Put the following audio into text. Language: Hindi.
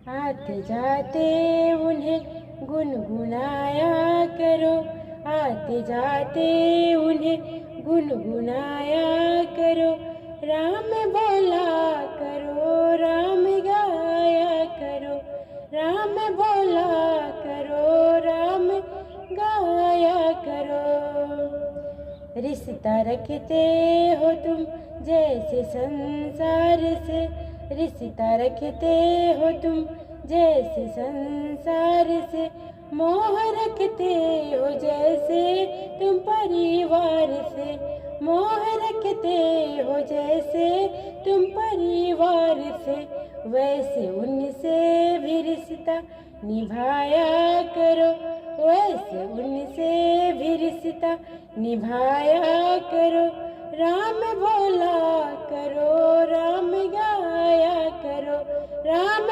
आते जाते उन्हें गुनगुनाया करो, आते जाते उन्हें गुनगुनाया करो। राम बोला करो, राम गाया करो, राम बोला करो, राम गाया करो। रिश्ता रखते हो तुम जैसे संसार से, रिश्ता रखते हो तुम जैसे संसार से। मोह रखते हो जैसे तुम परिवार से, मोह रखते हो जैसे तुम परिवार से। वैसे उनसे भी रिश्ता निभाया करो, वैसे उनसे भी रिश्ता निभाया करो। राम बोला करो, राम गाया करो, राम